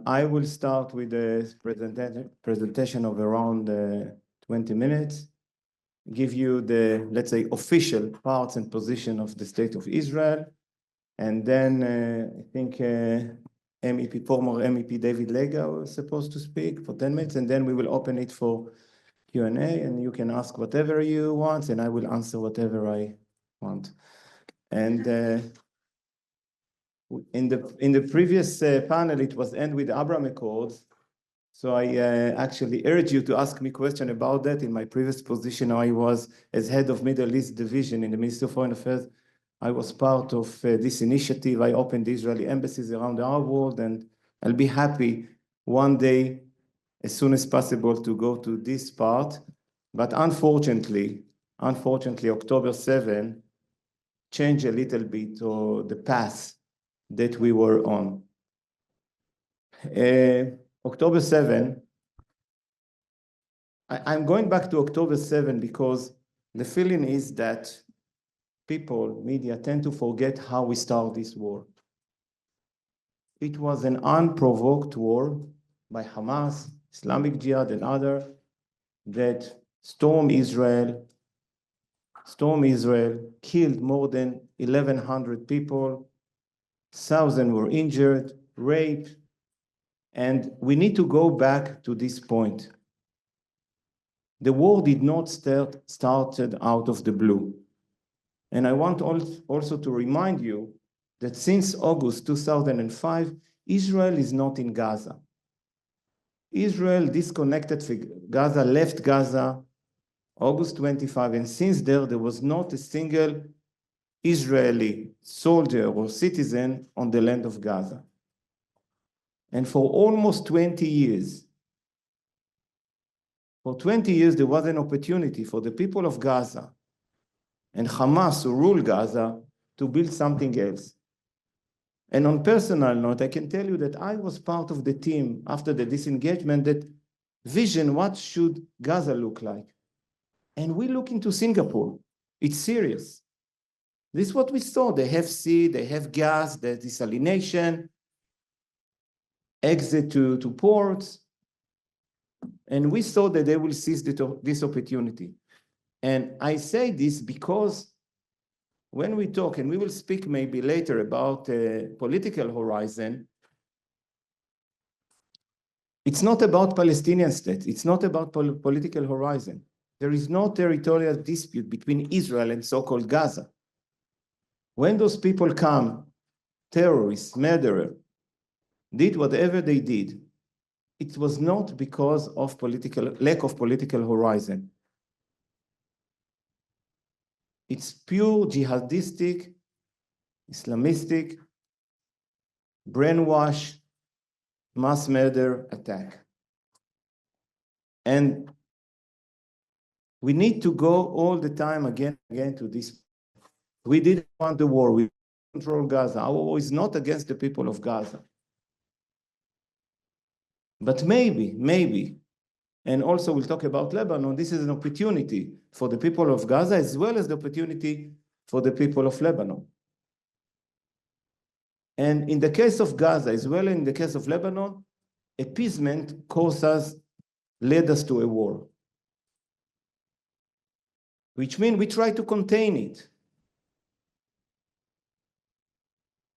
I will start with a presentation of around 20 minutes, give you the, let's say, official parts and position of the State of Israel, and then I think former MEP David Lega was supposed to speak for 10 minutes, and then we will open it for Q&A, and you can ask whatever you want, and I will answer whatever I want. And in the previous panel, it was end with Abraham Accords. So I actually urge you to ask me question about that. In my previous position, I was as head of Middle East Division in the Ministry of Foreign Affairs. I was part of this initiative. I opened Israeli embassies around the Arab world, and I'll be happy one day, as soon as possible, to go to this part. But unfortunately, October 7 changed a little bit the path that we were on. October 7, I'm going back to October 7 because the feeling is that people, media, tend to forget how we start this war. It was an unprovoked war by Hamas, Islamic Jihad, and others that stormed Israel, killed more than 1,100 people, thousands were injured, raped, and we need to go back to this point. The war did not started out of the blue. And I want also to remind you that since August 2005, Israel is not in Gaza. Israel disconnected from Gaza, left Gaza August 25, and since there was not a single Israeli soldier or citizen on the land of Gaza. And for almost 20 years, there was an opportunity for the people of Gaza and Hamas, who rule Gaza, to build something else. And on personal note, I can tell you that I was part of the team after the disengagement that vision what should Gaza look like. And we look into Singapore. It's serious. This is what we saw. They have sea, they have gas, there's desalination, exit to ports. And we saw that they will seize this opportunity. And I say this because when we talk, and we will speak maybe later about political horizon, it's not about Palestinian state. It's not about political horizon. There is no territorial dispute between Israel and so-called Gaza. When those people come, terrorists, murderers, did whatever they did, it was not because of lack of political horizon. It's pure jihadistic, Islamistic, brainwash, mass murder attack. And we need to go all the time again to this. We didn't want the war. We control Gaza. Our war is not against the people of Gaza. But maybe, and also we'll talk about Lebanon, this is an opportunity for the people of Gaza as well as the opportunity for the people of Lebanon. And in the case of Gaza, as well as in the case of Lebanon, appeasement led us to a war. Which means we try to contain it.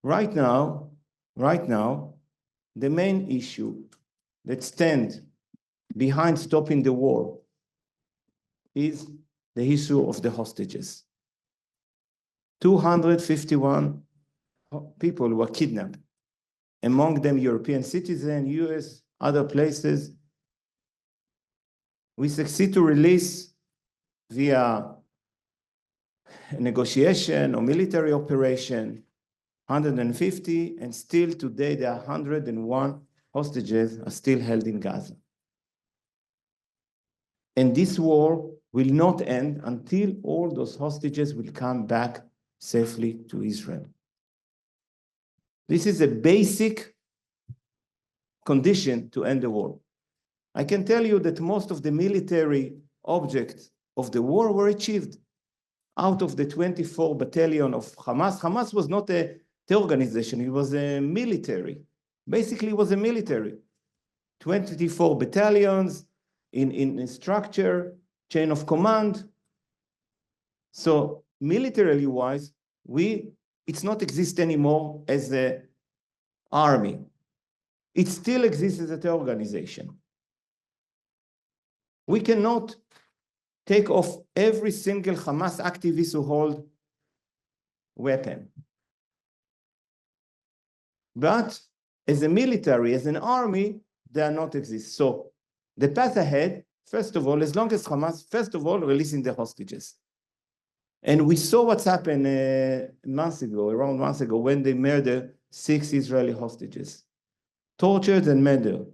Right now, the main issue that stands behind stopping the war is the issue of the hostages. 251 people were kidnapped, among them European citizens, US, other places. We succeed to release via a negotiation or military operation 150, and still today there are 101 hostages are still held in Gaza. And this war will not end until all those hostages will come back safely to Israel. This is a basic condition to end the war. I can tell you that most of the military objects of the war were achieved. Out of the 24 battalion of Hamas, Hamas was not a terror organization, it was a military basically was a military. 24 battalions in structure, chain of command. So militarily wise, it's not exist anymore as an army. It still exists as an organization. We cannot take off every single Hamas activist who hold weapon. But as a military, as an army, they are not exist. So the path ahead, first of all, as long as Hamas, first of all, releasing the hostages. And we saw what's happened around months ago, when they murdered 6 Israeli hostages. Tortured and murdered.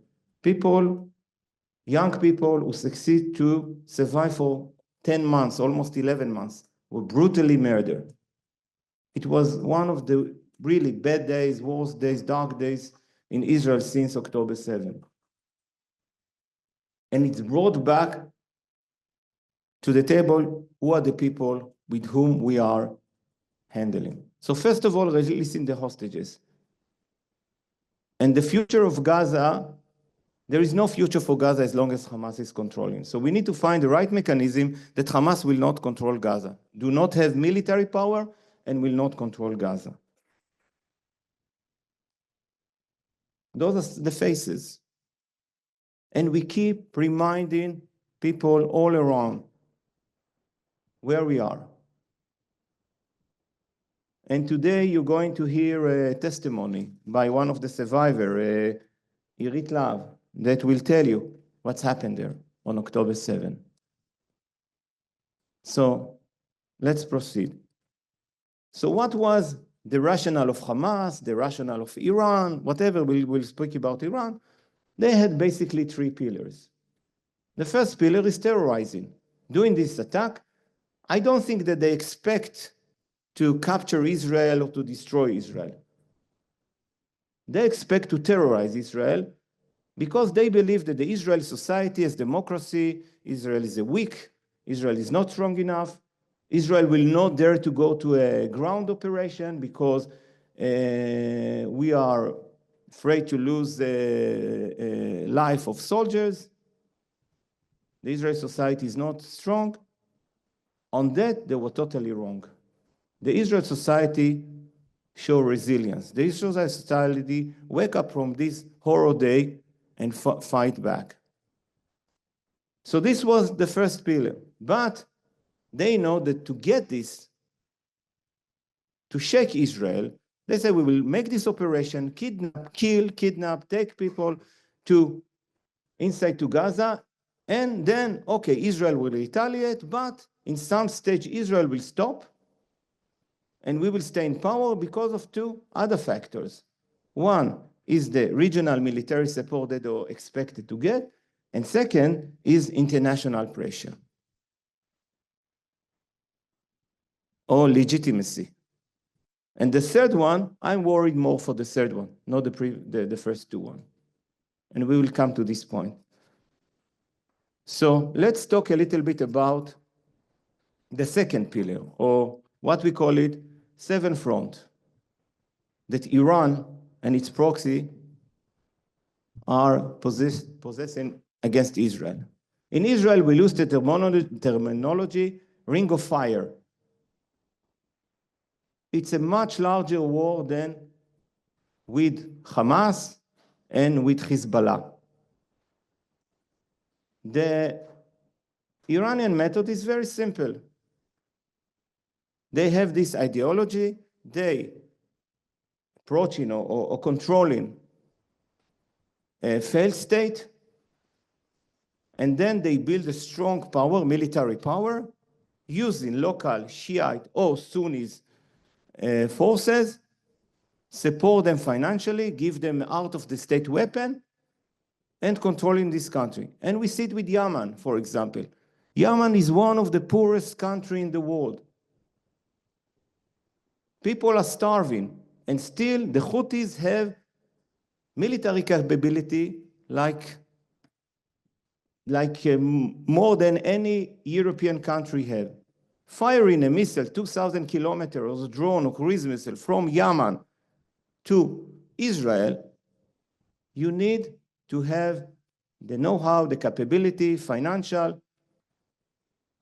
People, young people who succeed to survive for 10 months, almost 11 months, were brutally murdered. It was one of the really bad days, worst days, dark days in Israel since October 7. And it's brought back to the table who are the people with whom we are handling. So first of all, releasing the hostages. And the future of Gaza, there is no future for Gaza as long as Hamas is controlling. So we need to find the right mechanism that Hamas will not control Gaza, do not have military power, and will not control Gaza. Those are the faces. And we keep reminding people all around where we are. And today you're going to hear a testimony by one of the survivors, Irit Lav, that will tell you what's happened there on October 7. So let's proceed. So what was the rationale of Hamas, the rationale of Iran, whatever, we'll speak about Iran? They had basically 3 pillars. The first pillar is terrorizing. Doing this attack, I don't think that they expect to capture Israel or to destroy Israel. They expect to terrorize Israel because they believe that the Israeli society has democracy, Israel is weak, Israel is not strong enough, Israel will not dare to go to a ground operation because we are afraid to lose the life of soldiers. The Israeli society is not strong. On that, they were totally wrong. The Israeli society show resilience. The Israeli society wake up from this horror day and fight back. So this was the first pillar. But they know that to get this, to shake Israel, they say we will make this operation, kidnap, take people inside to Gaza, and then, okay, Israel will retaliate, but in some stage Israel will stop, and we will stay in power because of 2 other factors. One is the regional military support that they are expected to get, and second is international pressure or legitimacy. And the third one, I'm worried more for the third one, not the first 2 ones. And we will come to this point. So let's talk a little bit about the second pillar, or what we call it, 7 front, that Iran and its proxy are possessing against Israel. In Israel, we use the terminology ring of fire. It's a much larger war than with Hamas and with Hezbollah. The Iranian method is very simple. They have this ideology, they approaching or controlling a failed state, and then they build a strong power, military power, using local Shiite or Sunnis forces, support them financially, give them out-of-the-state weapon, and controlling this country. And we see it with Yemen, for example. Yemen is one of the poorest countries in the world. People are starving, and still the Houthis have military capability like more than any European country have. Firing a missile 2,000 kilometers, drone or cruise missile from Yemen to Israel you need to have the know-how, the capability, financial.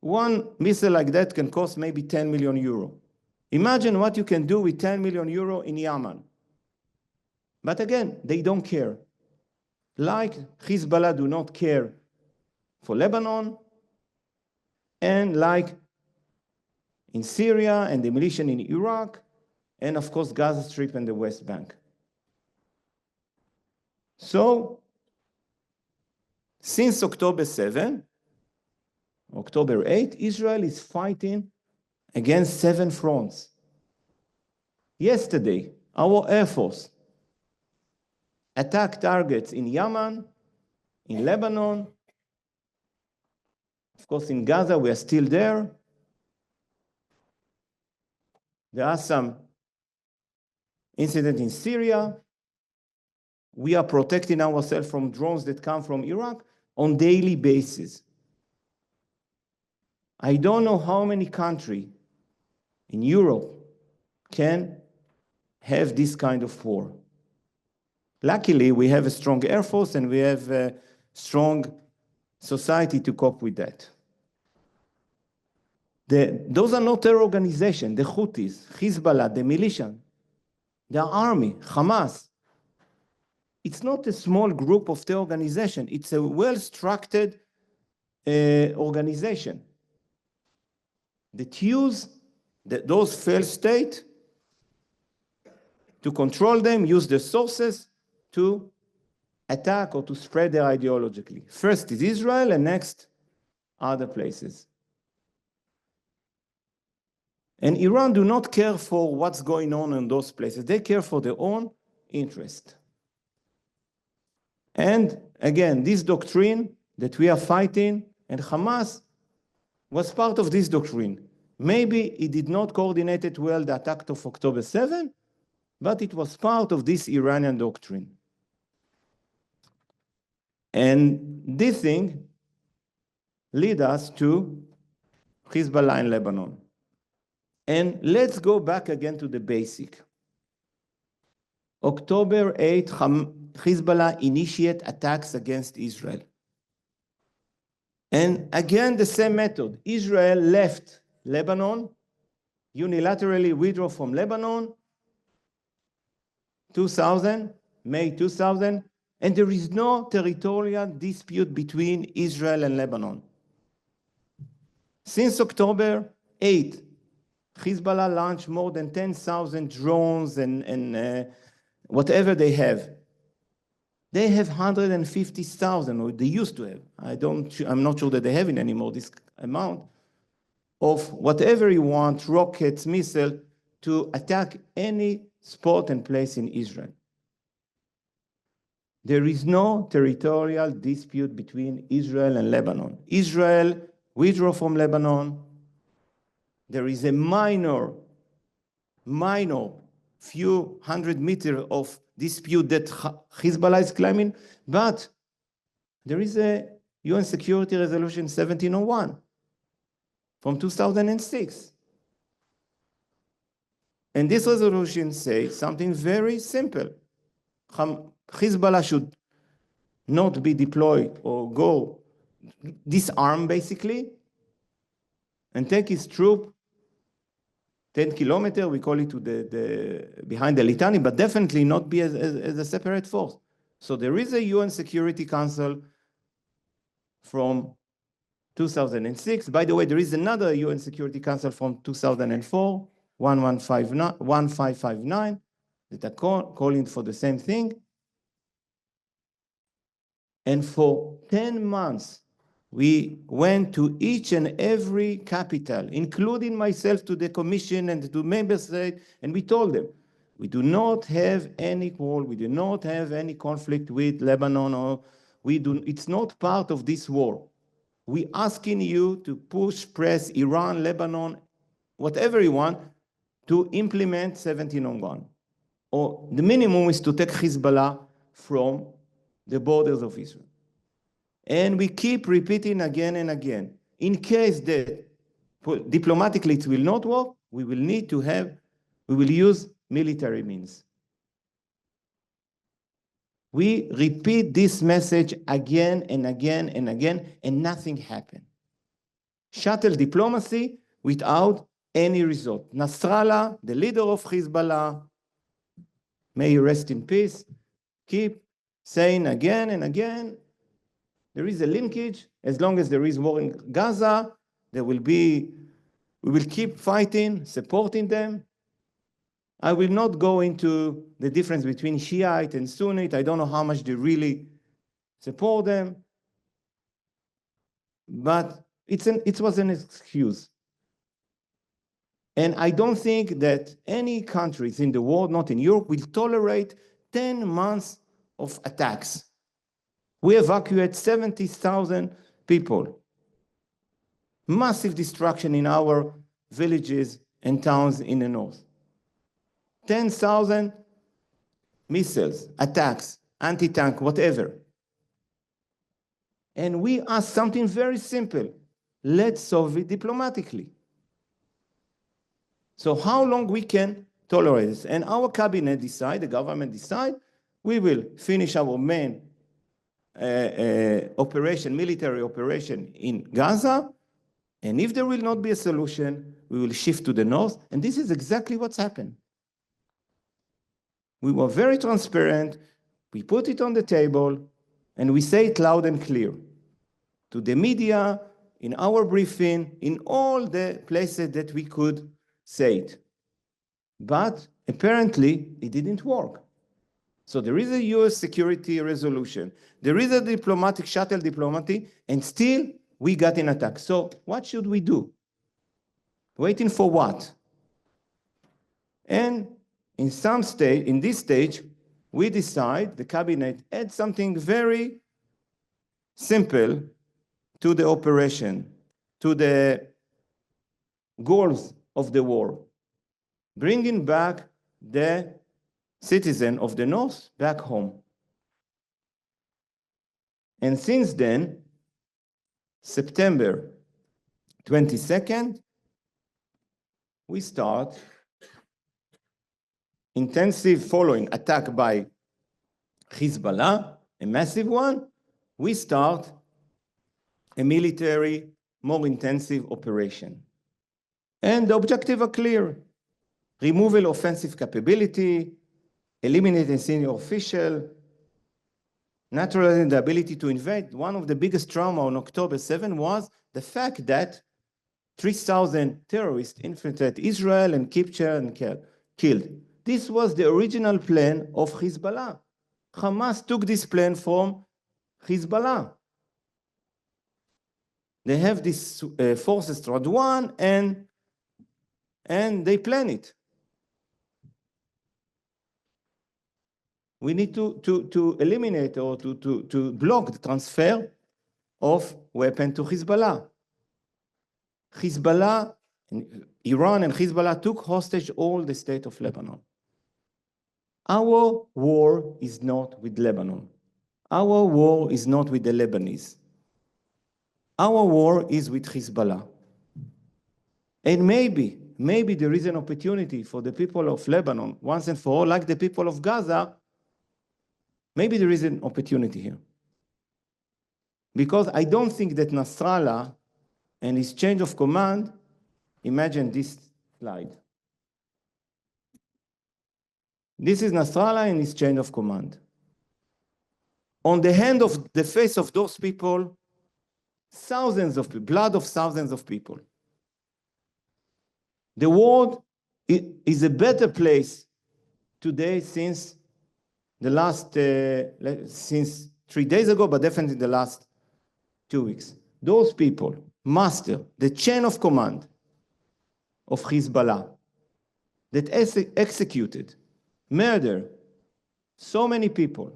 One missile like that can cost maybe 10 million euro. Imagine what you can do with 10 million euro in Yemen. But again, they don't care. Like Hezbollah do not care for Lebanon, and like in Syria and the militia in Iraq, and of course Gaza Strip and the West Bank. So, since October 7, October 8, Israel is fighting against 7 fronts. Yesterday, our Air Force attacked targets in Yemen, in Lebanon. Of course, in Gaza, we are still there. There are some incidents in Syria. We are protecting ourselves from drones that come from Iraq on a daily basis. I don't know how many countries in Europe can have this kind of war. Luckily, we have a strong Air Force and we have a strong society to cope with that. Those are not terror organizations, the Houthis, Hezbollah, the militia, the army, Hamas. It's not a small group of terror organization. It's a well-structured organization that use those failed states to control them, use the sources to attack or to spread their ideologically. First is Israel and next other places. And Iran do not care for what's going on in those places. They care for their own interest. And again, this doctrine that we are fighting, and Hamas was part of this doctrine. Maybe it did not coordinate it well, the attack of October 7, but it was part of this Iranian doctrine. And this thing lead us to Hezbollah in Lebanon. And let's go back again to the basic. October 8, Hezbollah initiate attacks against Israel. And again, the same method. Israel left Lebanon, unilaterally withdrew from Lebanon, 2000, May 2000, and there is no territorial dispute between Israel and Lebanon. Since October 8, Hezbollah launched more than 10,000 drones and whatever they have. They have 150,000, or they used to have. I'm not sure that they have it anymore, this amount of whatever you want, rockets, missiles, to attack any spot and place in Israel. There is no territorial dispute between Israel and Lebanon. Israel withdrew from Lebanon. There is a minor, few hundred meters of dispute that Hezbollah is claiming, but there is a UN Security Resolution 1701 from 2006. And this resolution says something very simple. Hezbollah should not be deployed or go disarm basically and take his troop 10 kilometers, we call it to behind the Litani, but definitely not be as a separate force. So there is a UN Security Council from 2006. By the way, there is another UN Security Council from 2004, 1559, that are calling for the same thing. And for 10 months, we went to each and every capital, including myself, to the commission and to member states, and we told them, we do not have any war, we do not have any conflict with Lebanon, or it's not part of this war. We're asking you to press Iran, Lebanon, whatever you want, to implement 1701. Or the minimum is to take Hezbollah from the borders of Israel. And we keep repeating again and again. In case that diplomatically it will not work, we will use military means. We repeat this message again and again and again, and nothing happened. Shuttle diplomacy without any result. Nasrallah, the leader of Hezbollah, may he rest in peace, keep saying again and again, there is a linkage. As long as there is war in Gaza, we will keep fighting, supporting them. I will not go into the difference between Shiite and Sunnite. I don't know how much they really support them. But it was an excuse. And I don't think that any countries in the world, not in Europe, will tolerate 10 months of attacks. We evacuate 70,000 people. Massive destruction in our villages and towns in the north. 10,000 missiles, attacks, anti-tank, whatever. And we ask something very simple. Let's solve it diplomatically. So how long we can tolerate this? And our cabinet decide, the government decide, we will finish our main military operation in Gaza, and if there will not be a solution, we will shift to the north, and this is exactly what's happened. We were very transparent, we put it on the table, and we say it loud and clear to the media, in our briefing, in all the places that we could say it. But apparently, it didn't work. So there is a US security resolution. There is a diplomatic shuttle diplomacy, and still we got an attack. So what should we do? Waiting for what? And in this stage, we decide, the cabinet add something very simple to the operation, to the goals of the war. Bringing back the citizen of the north back home. And since then, September 22nd, we start intensive following attack by Hezbollah, a massive one. We start a military, more intensive operation. And the objectives are clear. Removal of offensive capability, eliminating senior official, naturalizing the ability to invade. One of the biggest trauma on October 7 was the fact that 3,000 terrorists infiltrated Israel and captured and killed. This was the original plan of Hezbollah. Hamas took this plan from Hezbollah. They have this forces Radwan and they plan it. We need to eliminate or to block the transfer of weapons to Hezbollah. Hezbollah, Iran and Hezbollah took hostage all the state of Lebanon. Our war is not with Lebanon. Our war is not with the Lebanese. Our war is with Hezbollah. And maybe there is an opportunity for the people of Lebanon, once and for all, like the people of Gaza. Maybe there is an opportunity here. Because I don't think that Nasrallah and his change of command, imagine this slide. This is Nasrallah and his change of command. On the face of those people, thousands of people, blood of thousands of people. The world is a better place today since the last, since 3 days ago, but definitely the last 2 weeks. Those people master the chain of command of Hezbollah that executed, murdered so many people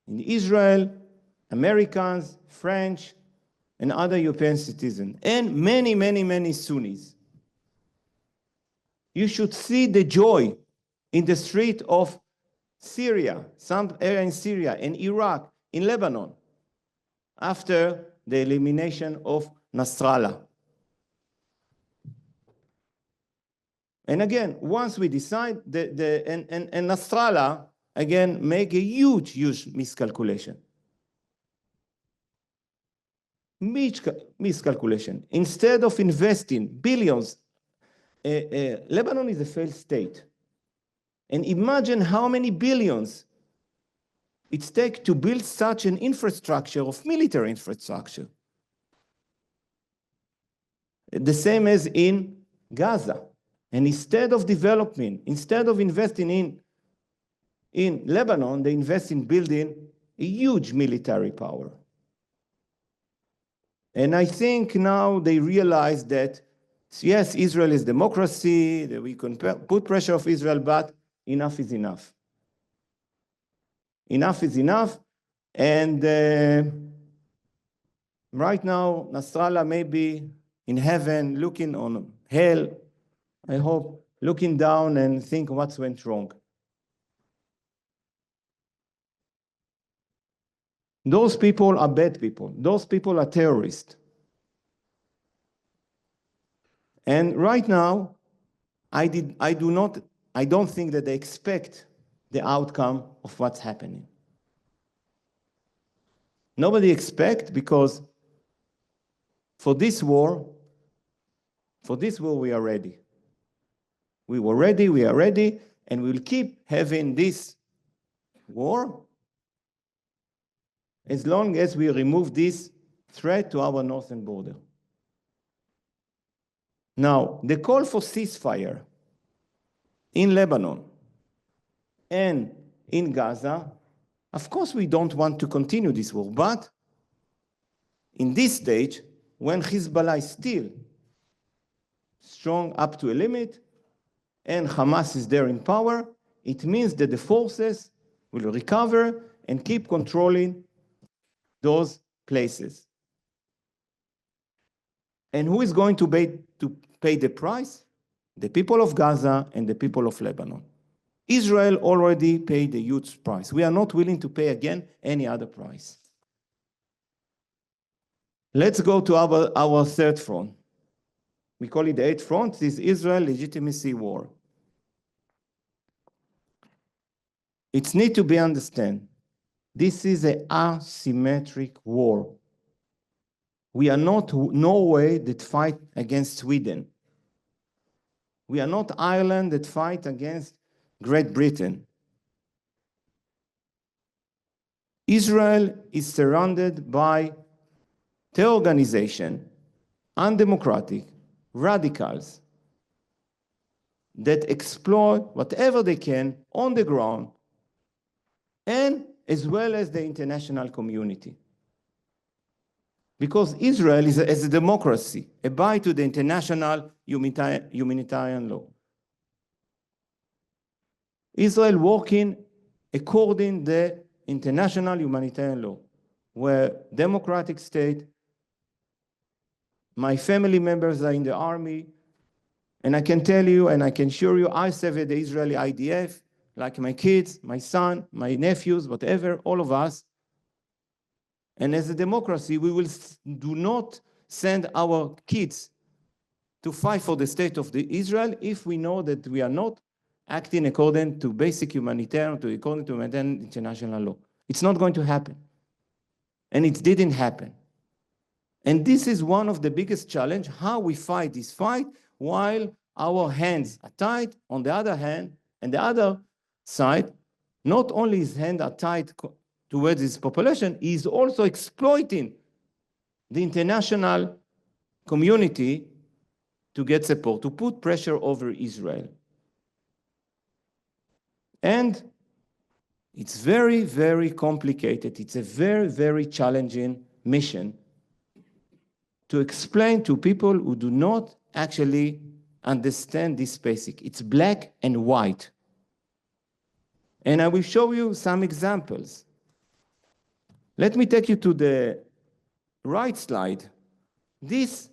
in Israel, Americans, French, and other European citizens, and many, many, many Sunnis. You should see the joy in the street of Syria, some area in Syria, in Iraq, in Lebanon, after the elimination of Nasrallah. And again, once we decide, and Nasrallah again, make a huge miscalculation. Miscalculation. Instead of investing billions, Lebanon is a failed state. And imagine how many billions it takes to build such an infrastructure of military infrastructure. The same as in Gaza. And instead of developing, instead of investing in Lebanon, they invest in building a huge military power. And I think now they realize that, yes, Israel is democracy, that we can put pressure on Israel, but enough is enough. Enough is enough. And right now, Nasrallah may be in heaven, looking on hell, I hope, looking down and think what went wrong. Those people are bad people. Those people are terrorists. And right now, I don't think that they expect the outcome of what's happening. Nobody expects, because for this war we are ready. We were ready, we are ready, and we will keep having this war as long as we remove this threat to our northern border. Now, the call for ceasefire in Lebanon and in Gaza, of course we don't want to continue this war, but in this stage, when Hezbollah is still strong up to a limit and Hamas is there in power, it means that the forces will recover and keep controlling those places. And who is going to pay the price? The people of Gaza and the people of Lebanon. Israel already paid a huge price. We are not willing to pay again any other price. Let's go to our third front. We call it the eighth front. This is Israel legitimacy war. It needs to be understood. This is an asymmetric war. We are not Norway that fight against Sweden. We are not Ireland that fight against Great Britain. Israel is surrounded by terror organization, undemocratic, radicals that exploit whatever they can on the ground, and as well as the international community. Because Israel is a democracy, abide to the international humanitarian law. Israel working according to the international humanitarian law, where democratic state, my family members are in the army, and I can tell you and I can assure you, I serve at the Israeli IDF, like my kids, my son, my nephews, whatever, all of us. And as a democracy, we will do not send our kids to fight for the state of Israel if we know that we are not acting according to basic humanitarian, according to international law. It's not going to happen. And it didn't happen. And this is one of the biggest challenges, how we fight this fight while our hands are tied. On the other hand, and the other side, not only his hands are tied towards his population, he is also exploiting the international community to get support, to put pressure over Israel. And it's very, very complicated. It's a very, very challenging mission to explain to people who do not actually understand this basic. It's black and white. And I will show you some examples. Let me take you to the right slide. This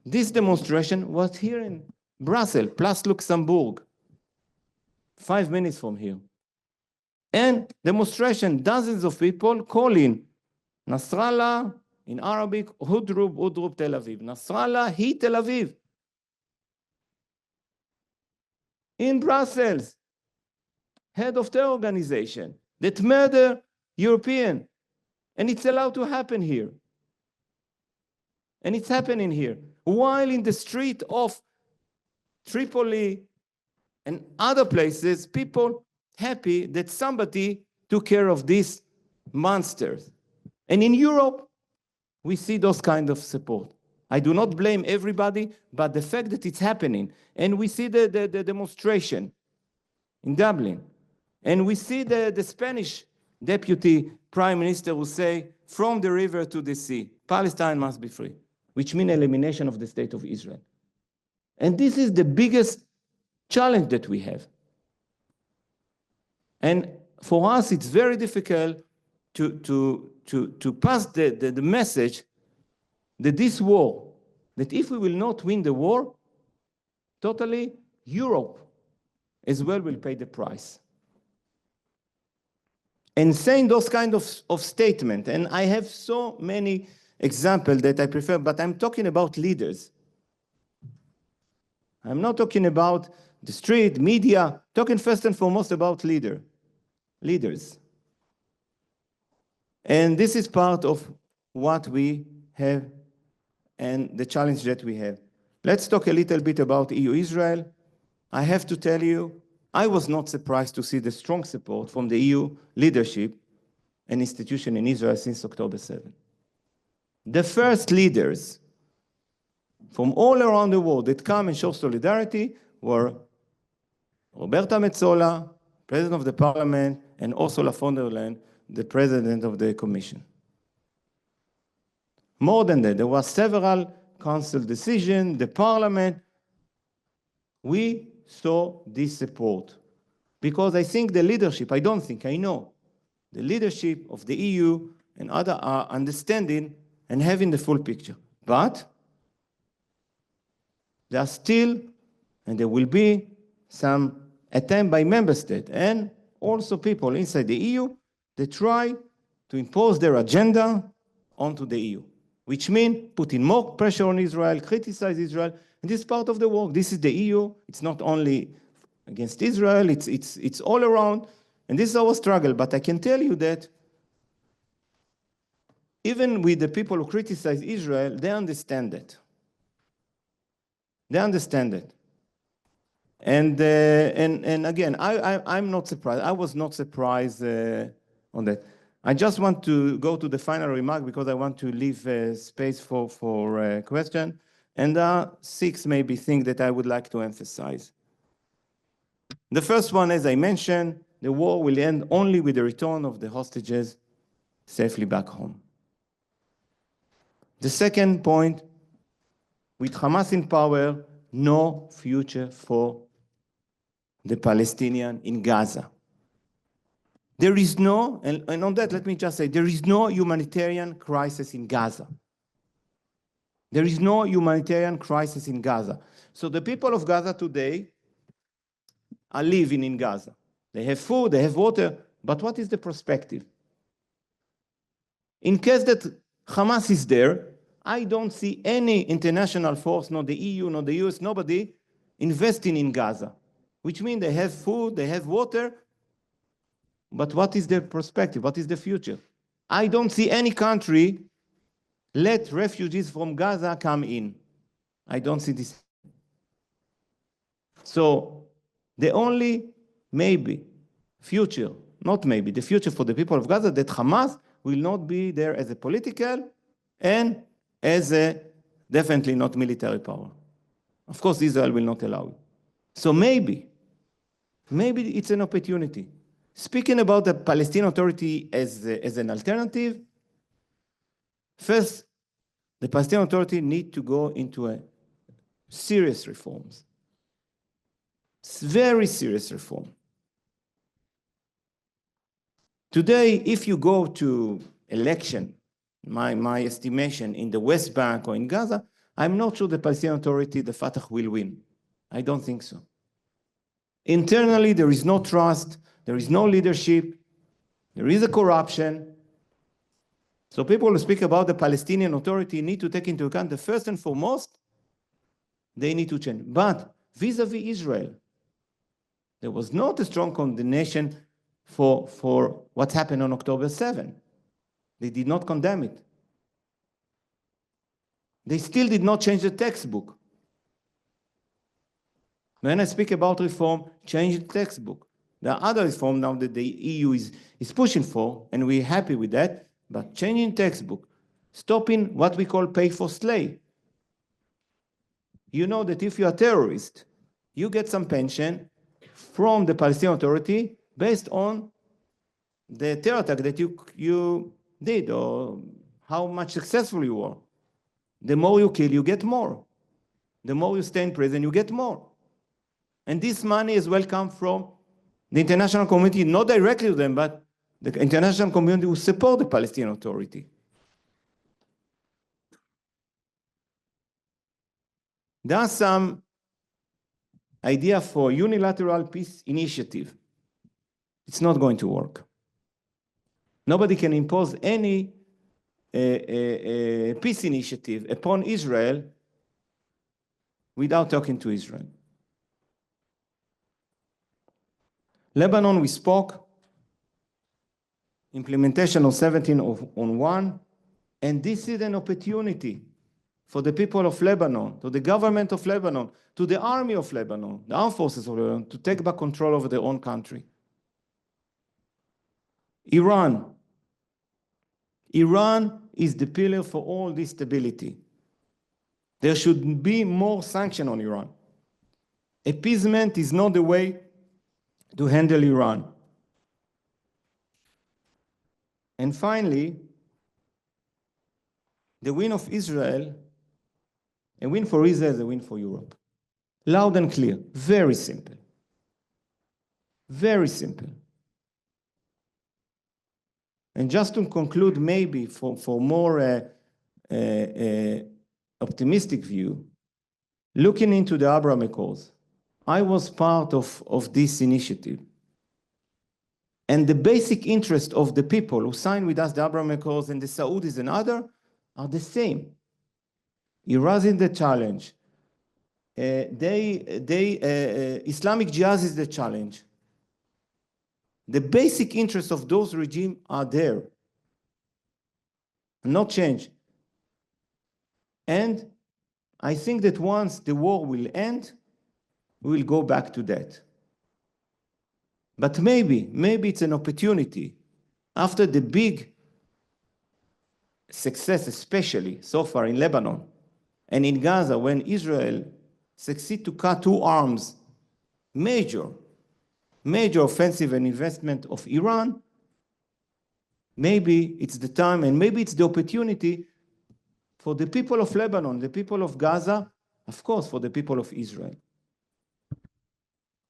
demonstration was here in Brussels, Place Luxembourg, 5 minutes from here. And demonstration, dozens of people calling Nasrallah, in Arabic, Udrub Tel Aviv. Nasrallah, he Tel Aviv. In Brussels. head of terror organization that murder European. And it's allowed to happen here. And it's happening here. While in the street of Tripoli and other places, people happy that somebody took care of these monsters. And in Europe, we see those kind of support. I do not blame everybody, but the fact that it's happening, and we see the demonstration in Dublin, and we see the Spanish deputy prime minister who say, from the river to the sea, Palestine must be free, which means elimination of the state of Israel. And this is the biggest challenge that we have. And for us, it's very difficult to pass the message that this war, that if we will not win the war, totally Europe as well will pay the price. And saying those kind of statements, and I have so many examples that I prefer, but I'm talking about leaders. I'm not talking about the street, media, talking first and foremost about leaders. And this is part of what we have and the challenge that we have. Let's talk a little bit about EU-Israel. I have to tell you, I was not surprised to see the strong support from the EU leadership and institution in Israel since October 7. The first leaders from all around the world that come and show solidarity were Roberta Metsola, President of the Parliament, and Ursula von der Leyen, the President of the Commission. More than that, there were several council decisions, the Parliament. We saw this support because I think the leadership, I know, the leadership of the EU and others are understanding and having the full picture. But there are still, and there will be, some attempt by member states and also people inside the EU that try to impose their agenda onto the EU, which means putting more pressure on Israel, criticize Israel, and this is part of the work. This is the EU. It's not only against Israel, it's all around, and this is our struggle. But I can tell you that even with the people who criticize Israel, they understand that. They understand it. And again, I'm not surprised. I was not surprised on that. I just want to go to the final remark because I want to leave space for question. And there are 6 maybe things that I would like to emphasize. The first one, as I mentioned, the war will end only with the return of the hostages safely back home. The second point, with Hamas in power, no future for the Palestinians in Gaza. There is no, and on that, let me just say, there is no humanitarian crisis in Gaza. There is no humanitarian crisis in Gaza. So the people of Gaza today are living in Gaza. They have food, they have water, but what is the perspective? In case that Hamas is there, I don't see any international force, not the EU, not the US, nobody investing in Gaza, which means they have food, they have water, but what is their perspective? What is the future? I don't see any country let refugees from Gaza come in. I don't see this. So the only maybe future, not maybe, the future for the people of Gaza, that Hamas will not be there as a political and as a definitely not military power. Of course, Israel will not allow it. So maybe it's an opportunity. Speaking about the Palestinian Authority as an alternative, first, the Palestinian Authority need to go into a serious reforms. Very serious reform. Today, if you go to election, my estimation in the West Bank or in Gaza, I'm not sure the Palestinian Authority, the Fatah will win. I don't think so. Internally, there is no trust, there is no leadership, there is a corruption. So people who speak about the Palestinian Authority need to take into account that first and foremost, they need to change. But vis-a-vis Israel, There was not a strong condemnation for what happened on October 7. They did not condemn it. They still did not change the textbook. When I speak about reform, change the textbook. There are other reforms now that the EU is pushing for, and we're happy with that, but changing textbook, stopping what we call pay for slay. You know that if you're a terrorist, you get some pension from the Palestinian Authority based on the terror attack that you did or how much successful you were. The more you kill, you get more. The more you stay in prison, you get more. And this money as well comes from the international community, not directly to them, but the international community who support the Palestinian Authority. There are some idea for unilateral peace initiative. It's not going to work. Nobody can impose any peace initiative upon Israel without talking to Israel. Lebanon, we spoke, implementation of 1701, and this is an opportunity for the people of Lebanon, to the government of Lebanon, to the army of Lebanon, the armed forces of Lebanon, to take back control over their own country. Iran. Iran is the pillar for all this stability. There should be more sanction on Iran. Appeasement is not the way to handle Iran. And finally, the win of Israel, a win for Israel is a win for Europe. Loud and clear, very simple. Very simple. And just to conclude, maybe for more optimistic view, looking into the Abraham Accords, I was part of this initiative. And the basic interest of the people who signed with us the Abraham Accords and the Saudis and others are the same. Iran the challenge. Islamic Jihad is the challenge. The basic interests of those regimes are there, not change. And I think that once the war will end, we will go back to that. But maybe it's an opportunity after the big success, especially so far in Lebanon and in Gaza, when Israel succeed to cut two arms, major offensive and investment of Iran, maybe it's the time and maybe it's the opportunity for the people of Lebanon, the people of Gaza, of course, for the people of Israel.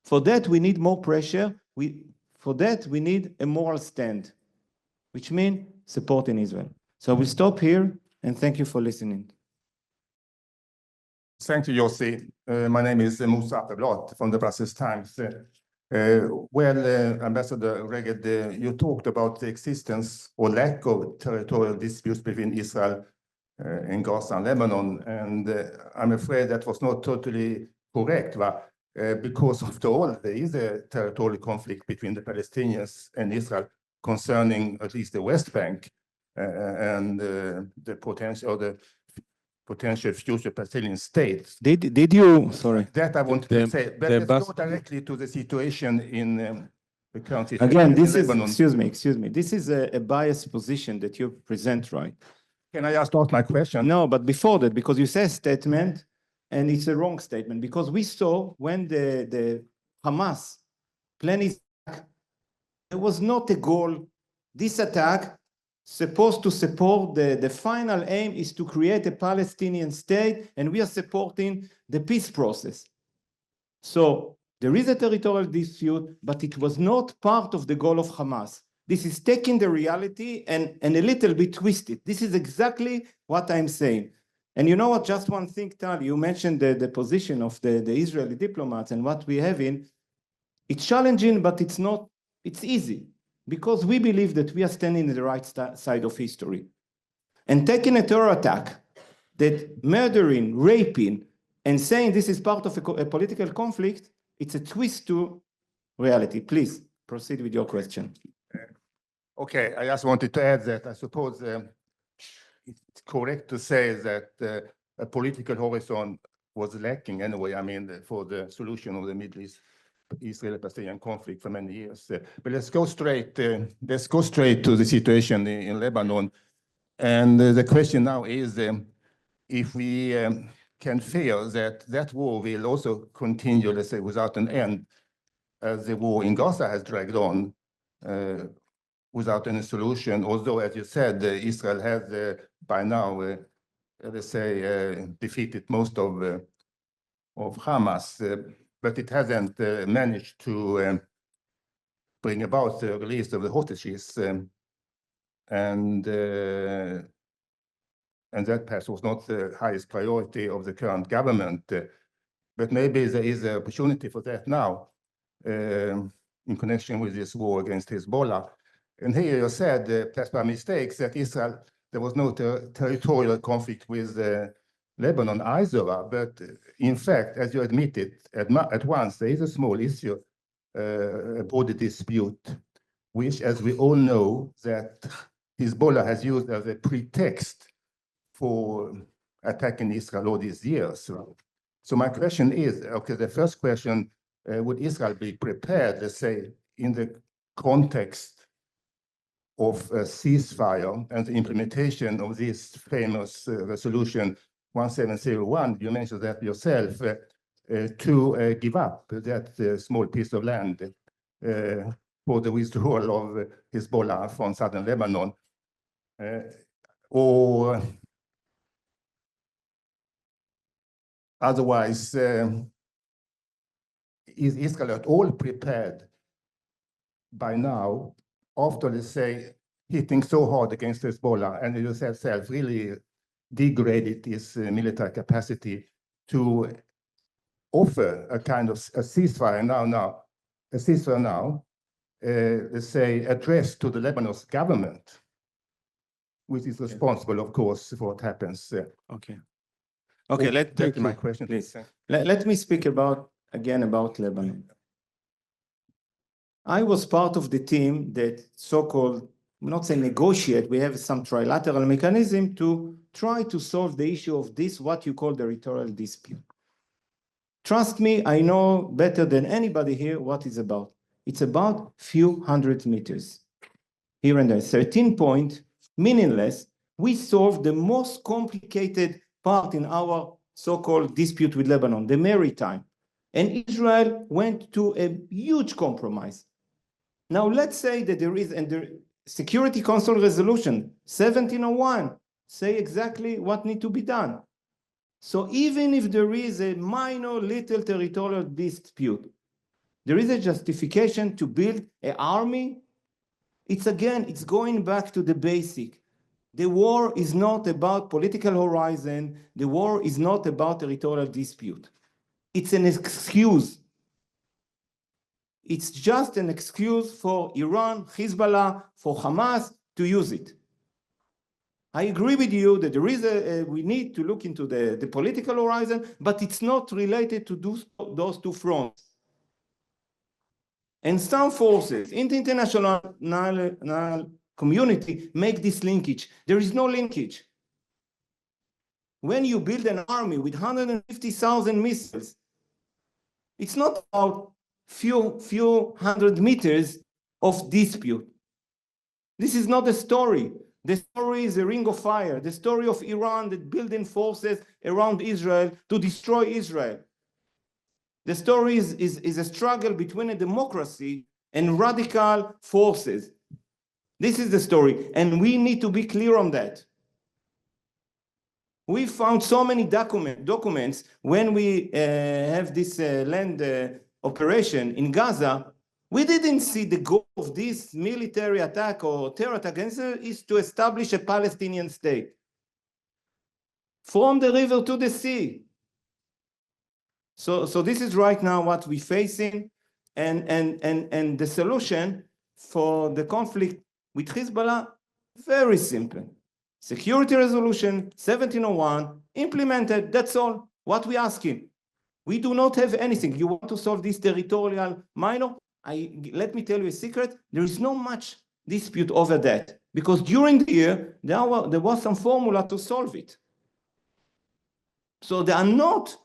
For that, we need more pressure. For that, we need a moral stand, which means supporting Israel. So we'll stop here, and thank you for listening. Thank you, Yossi. My name is Musa Appelblad from the Brussels Times. Ambassador Regev, you talked about the existence or lack of territorial disputes between Israel and Gaza and Lebanon, and I'm afraid that was not totally correct. Because after all, there is a territorial conflict between the Palestinians and Israel concerning at least the West Bank and the potential future Palestinian state. Did you, sorry. That I wanted to say, but let's go directly to the situation in the current situation. Again, this is, excuse me, this is a biased position that you present, right? Can I just start my question? No, but before that, because you say a statement, and it's a wrong statement, because we saw when the Hamas plan is, there was not a goal. This attack supposed to support the final aim is to create a Palestinian state, and we are supporting the peace process. So there is a territorial dispute, but it was not part of the goal of Hamas. This is taking the reality and a little bit twisted. This is exactly what I'm saying. And you know what, just one thing, Tal, you mentioned the position of the Israeli diplomats and what we have in. It's challenging, but it's easy, because we believe that we are standing on the right side of history. And taking a terror attack, that murdering, raping, and saying this is part of a political conflict, it's a twist to reality. Please proceed with your question. Okay, I just wanted to add that I suppose it's correct to say that a political horizon was lacking anyway, I mean, for the solution of the Middle East, Israeli-Palestinian conflict for many years. But let's go straight to the situation in Lebanon. And the question now is if we can fear that war will also continue, let's say, without an end, as the war in Gaza has dragged on without any solution, although, as you said, Israel has by now, let's say, defeated most of Hamas, but it hasn't managed to bring about the release of the hostages, and that perhaps was not the highest priority of the current government. But maybe there is an opportunity for that now in connection with this war against Hezbollah. And here you said, perhaps by mistake, that Israel, there was no territorial conflict with Lebanon either, but in fact, as you admitted at once, there is a small issue, a border dispute, which, as we all know, that Hezbollah has used as a pretext for attacking Israel all these years. So my question is, okay, the first question, would Israel be prepared, let's say, in the context of a ceasefire and the implementation of this famous resolution 1701, you mentioned that yourself, to give up that small piece of land for the withdrawal of Hezbollah from southern Lebanon, or otherwise, is Israel at all prepared by now, after, let's say, hitting so hard against Hezbollah, and you yourself really degraded its military capacity, to offer a kind of a ceasefire now, let's say, addressed to the Lebanese government, which is responsible, of course, for what happens. Okay. Okay, take my question, please. Let me speak again about Lebanon. I was part of the team that so-called, not say negotiate, we have some trilateral mechanism to try to solve the issue of this, what you call the territorial dispute. Trust me, I know better than anybody here what it's about. It's about few hundred meters. Here and there, 13 point, meaningless. We solved the most complicated part in our so-called dispute with Lebanon, the maritime. And Israel went to a huge compromise. Now, let's say that there is, and the Security Council resolution 1701 say exactly what needs to be done. So even if there is a minor little territorial dispute, there is a justification to build an army. It's going back to the basic. The war is not about political horizon. The war is not about territorial dispute. It's an excuse. It's just an excuse for Iran, Hezbollah, for Hamas to use it. I agree with you that there is we need to look into the political horizon, but it's not related to those two fronts. And some forces in the international community make this linkage. There is no linkage. When you build an army with 150,000 missiles, it's not about few hundred meters of dispute. This is not the story. The story is a ring of fire. The story of Iran that building forces around Israel to destroy Israel. The story is a struggle between a democracy and radical forces. This is the story, and we need to be clear on that. We found so many documents when we have this land operation in Gaza. We didn't see the goal of this military attack or terror attack is to establish a Palestinian state. From the river to the sea. So this is right now what we're facing, and the solution for the conflict with Hezbollah, very simple. Security Resolution 1701 implemented, that's all what we're asking. We do not have anything. You want to solve this territorial minor? let me tell you a secret, there is not much dispute over that, because during the year, there was some formula to solve it. So there are not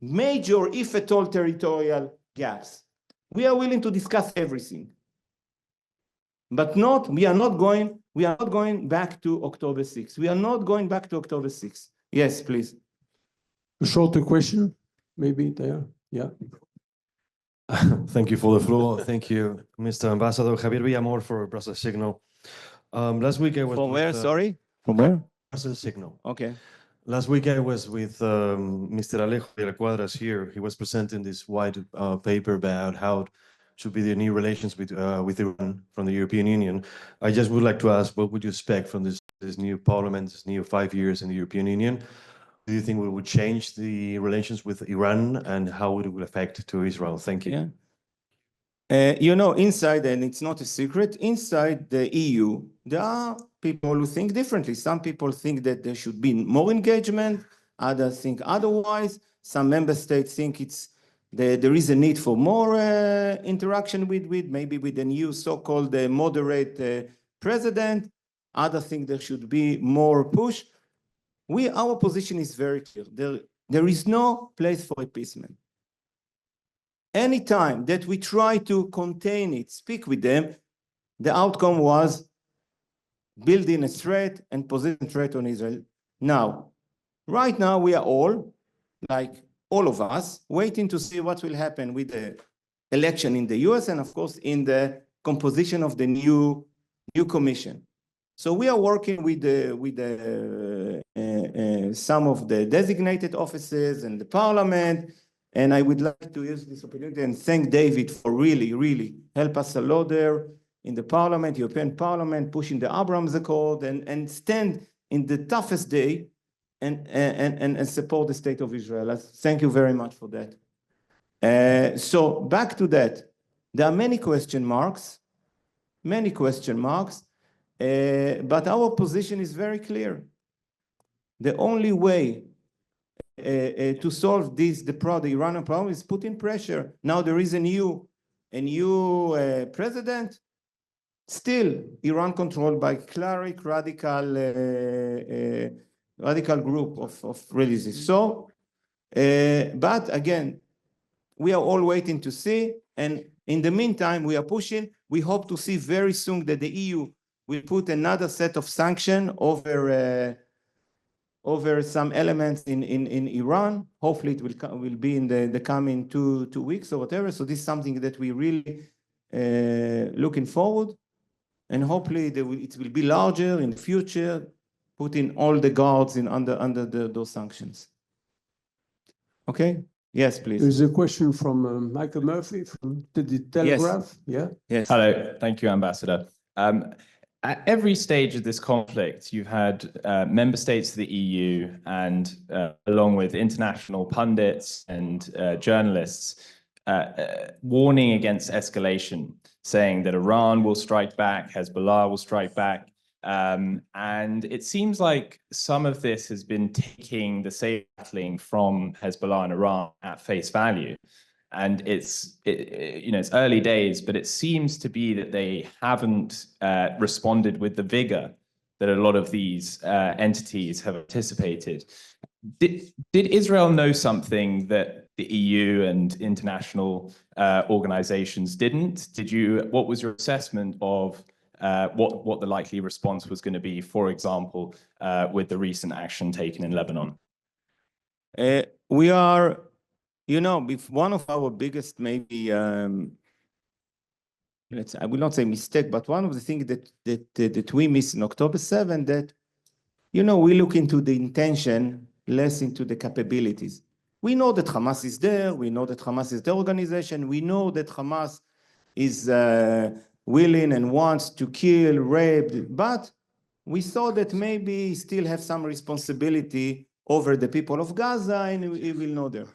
major, if at all, territorial gaps. We are willing to discuss everything, but we are not going back to October 6th. We are not going back to October 6th. Yes, please. A shorter question, maybe there. Yeah. Thank you for the floor. Thank you, Mr. Ambassador. Javier Villamor for Brussels Signal. Last week I was From where, with, sorry? From where? Brussels Signal. Okay. Last week I was with Mr. Alejo de la Cuadras here. He was presenting this white paper about how should be the new relations with Iran from the European Union. I just would like to ask, what would you expect from this new parliament, this new 5 years in the European Union? Do you think we would change the relations with Iran, and how it will affect to Israel? Thank you. Yeah. You know, inside, and it's not a secret, inside the EU, there are people who think differently. Some people think that there should be more engagement. Others think otherwise. Some member states think there is a need for more interaction with maybe with the new so-called moderate president. Others think there should be more push. Our position is very clear. There is no place for appeasement. Anytime that we try to contain it, speak with them, the outcome was building a threat and position threat on Israel. Now, right now, we are all, like all of us, waiting to see what will happen with the election in the US and, of course, in the composition of the new commission. So we are working with some of the designated offices and the parliament, and I would like to use this opportunity and thank David for really help us a lot there in the parliament, European Parliament, pushing the Abraham Accord and stand in the toughest day and support the state of Israel. Thank you very much for that. So back to that, there are many question marks, but our position is very clear. The only way to solve the Iranian problem is putting pressure. Now there is a new president. Still, Iran controlled by cleric radical group of religions. So, but again, we are all waiting to see, and in the meantime, we are pushing. We hope to see very soon that the EU will put another set of sanctions over some elements in Iran. Hopefully, it will be in the coming two weeks or whatever. So this is something that we really looking forward, and hopefully it will be larger in the future, putting all the guards under those sanctions. Okay. Yes, please. There's a question from Michael Murphy from the Telegraph. Yes. Yeah. Yes. Hello. Thank you, Ambassador. At every stage of this conflict, you've had member states of the EU and along with international pundits and journalists warning against escalation, saying that Iran will strike back, Hezbollah will strike back. And it seems like some of this has been taking the saber-rattling from Hezbollah and Iran at face value. And it's early days, but it seems to be that they haven't responded with the vigor that a lot of these entities have anticipated. Did Israel know something that the EU and international organizations didn't? What was your assessment of what the likely response was going to be, for example, with the recent action taken in Lebanon? We are, one of our biggest, maybe, I will not say mistake, but one of the things that we missed in October 7, that, we look into the intention, less into the capabilities. We know that Hamas is there. We know that Hamas is the organization. We know that Hamas is willing and wants to kill, rape, but we saw that maybe he still have some responsibility over the people of Gaza, and he will know there.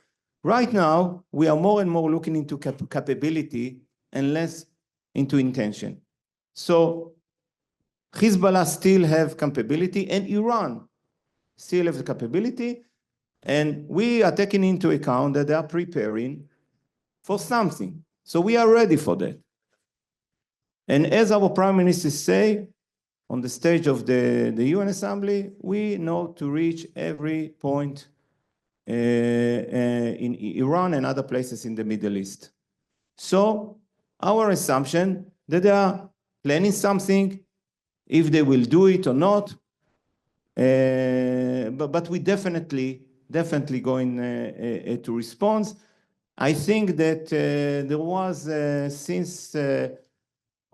Right now, we are more and more looking into capability and less into intention. So Hezbollah still have capability, and Iran still have the capability, and we are taking into account that they are preparing for something. So we are ready for that. And as our prime ministers say on the stage of the UN Assembly, we know to reach every point in Iran and other places in the Middle East. So our assumption that they are planning something, if they will do it or not, but we definitely going to respond. I think that there was since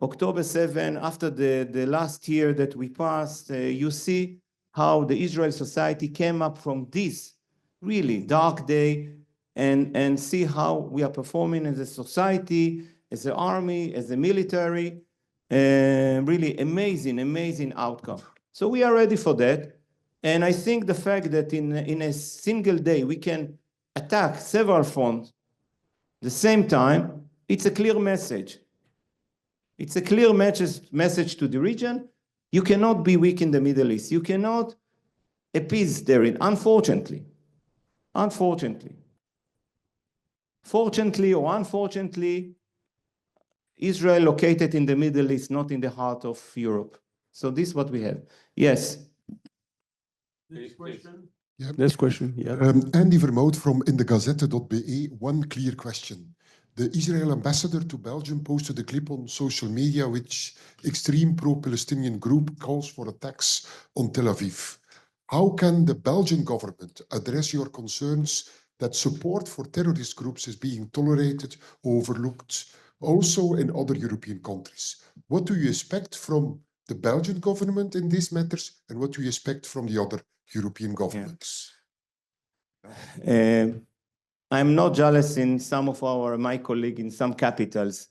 October 7, after the last year that we passed, you see how the Israel society came up from this really dark day and see how we are performing as a society, as an army, as a military. Really amazing outcome. So we are ready for that. And I think the fact that in a single day we can attack several fronts at the same time, it's a clear message. It's a clear message to the region. You cannot be weak in the Middle East. You cannot appease therein, unfortunately. Fortunately or unfortunately, Israel located in the Middle East, not in the heart of Europe. So this is what we have. Yes. Next question. Yeah. Next question. Yeah. Andy Vermout from indegazette.be. One clear question. The Israel ambassador to Belgium posted a clip on social media which extreme pro-Palestinian group calls for attacks on Tel Aviv. How can the Belgian government address your concerns that support for terrorist groups is being tolerated, overlooked, also in other European countries? What do you expect from the Belgian government in these matters, and what do you expect from the other European governments? I'm not jealous in some of my colleagues in some capitals.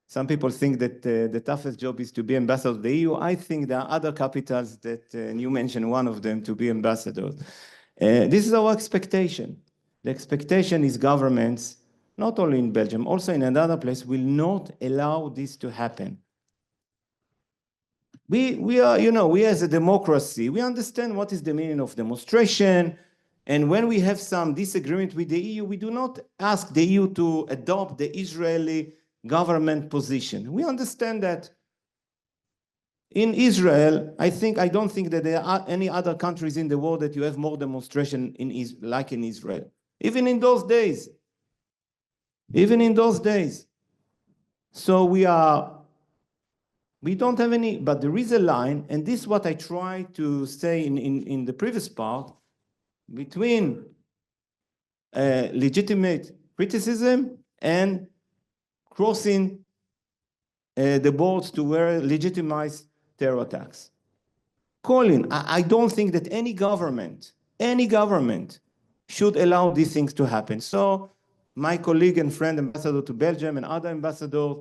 Some people think that the toughest job is to be ambassador of the EU. I think there are other capitals that, and you mentioned one of them, to be ambassadors. This is our expectation. The expectation is governments, not only in Belgium, also in another place, will not allow this to happen. We are, we as a democracy, we understand what is the meaning of demonstration. And when we have some disagreement with the EU, we do not ask the EU to adopt the Israeli government position. We understand that. In Israel, I don't think that there are any other countries in the world that you have more demonstration like in Israel. Even in those days. So we don't have any, but there is a line, and this is what I try to say in the previous part, between legitimate criticism and crossing the boards to where legitimize terror attacks. Colin, I don't think that any government should allow these things to happen. So my colleague and friend, ambassador to Belgium and other ambassadors,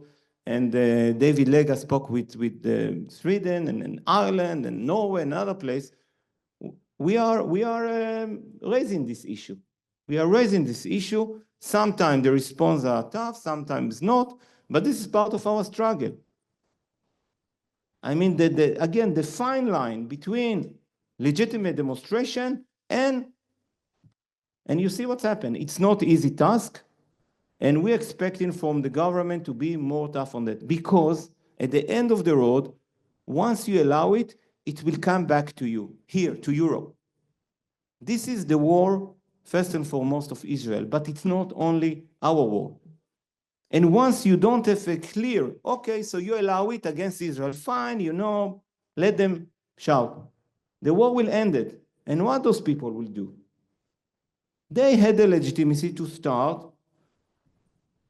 and David Lega spoke with Sweden and Ireland and Norway and other places. We are raising this issue. Sometimes the responses are tough, sometimes not, but this is part of our struggle. I mean, again, the fine line between legitimate demonstration and you see what's happened. It's not an easy task, and we're expecting from the government to be more tough on that, because at the end of the road, once you allow it, it will come back to you, here, to Europe. This is the war, first and foremost, of Israel, but it's not only our war. And once you don't have a clear, okay, so you allow it against Israel, fine, let them shout. The war will end it. And what those people will do? They had the legitimacy to start,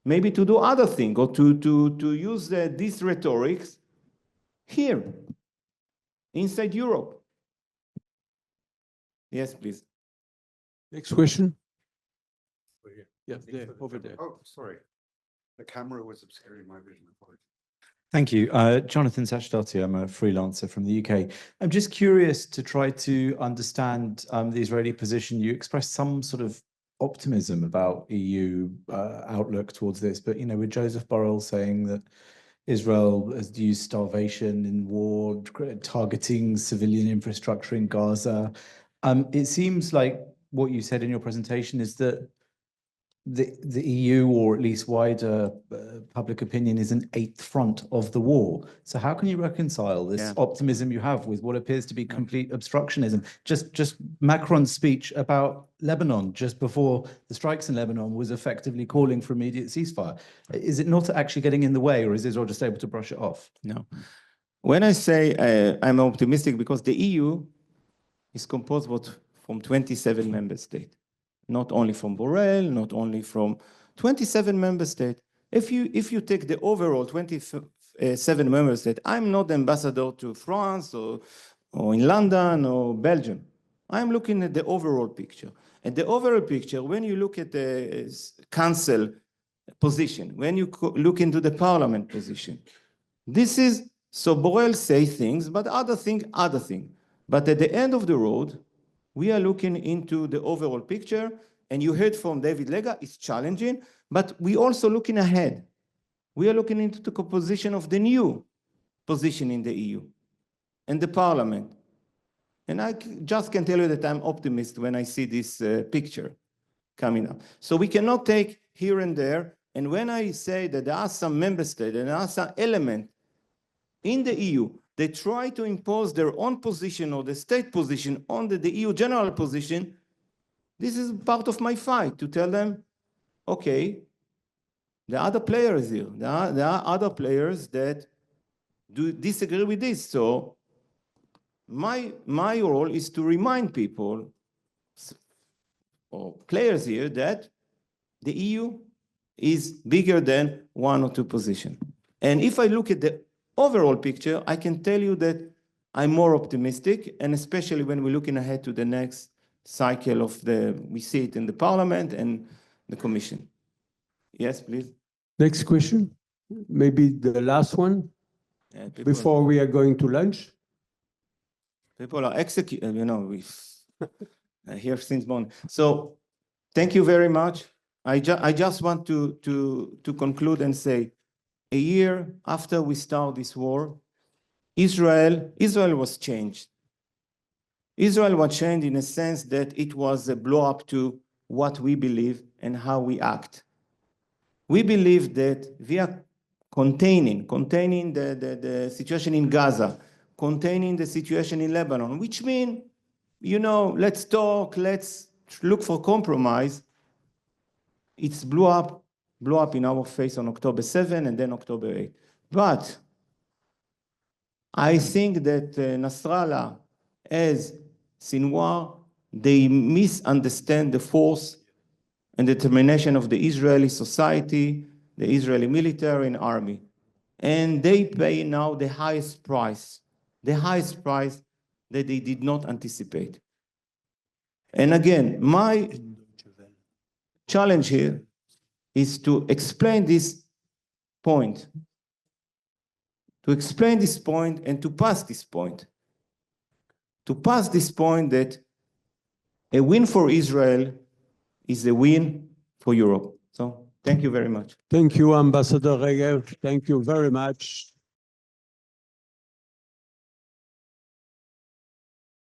maybe to do other things, or to use these rhetorics here, inside Europe. Yes, please. Next question. Yeah, there, over there. Oh, sorry. The camera was obscuring my vision. Thank you. Jonathan Sachdoti, I'm a freelancer from the UK. I'm just curious to try to understand the Israeli position. You expressed some sort of optimism about EU outlook towards this, but with Joseph Borrell saying that Israel has used starvation in war, targeting civilian infrastructure in Gaza. It seems like what you said in your presentation is that the EU, or at least wider public opinion, is an eighth front of the war. So how can you reconcile this Yeah. optimism you have with what appears to be complete obstructionism? Just Macron's speech about Lebanon just before the strikes in Lebanon was effectively calling for immediate ceasefire. Is it not actually getting in the way, or is Israel just able to brush it off? No. When I say I'm optimistic, because the EU is composed from 27 member states, not only from Borrell, not only from 27 member states. If you take the overall 27 member states, I'm not the ambassador to France or in London or Belgium. I'm looking at the overall picture. And the overall picture, when you look at the council position, when you look into the parliament position, this is, so Borrell say things, but other thing. But at the end of the road, we are looking into the overall picture, and you heard from David Lega, it's challenging, but we also looking ahead. We are looking into the composition of the new position in the EU and the parliament. And I just can tell you that I'm optimist when I see this picture coming up. So we cannot take here and there, and when I say that there are some member states and there are some elements in the EU, they try to impose their own position or the state position on the EU general position. This is part of my fight to tell them, okay, there are other players here. There are other players that do disagree with this. So my role is to remind people or players here that the EU is bigger than one or two positions. And if I look at the overall picture, I can tell you that I'm more optimistic, and especially when we're looking ahead to the next cycle of we see it in the parliament and the commission. Yes, please. Next question, maybe the last one before we are going to lunch. People are executing, I hear since morning. So thank you very much. I just want to conclude and say, a year after we start this war, Israel was changed. Israel was changed in a sense that it was a blow up to what we believe and how we act. We believe that via containing the situation in Gaza, containing the situation in Lebanon, which means, let's talk, let's look for compromise. It's blew up in our face on October 7 and then October 8. But I think that Nasrallah, as Sinwar, they misunderstand the force and determination of the Israeli society, the Israeli military and army. And they pay now the highest price that they did not anticipate. And again, my challenge here is to explain this point, and to pass this point. To pass this point that a win for Israel is a win for Europe. So thank you very much. Thank you, Ambassador Regev. Thank you very much.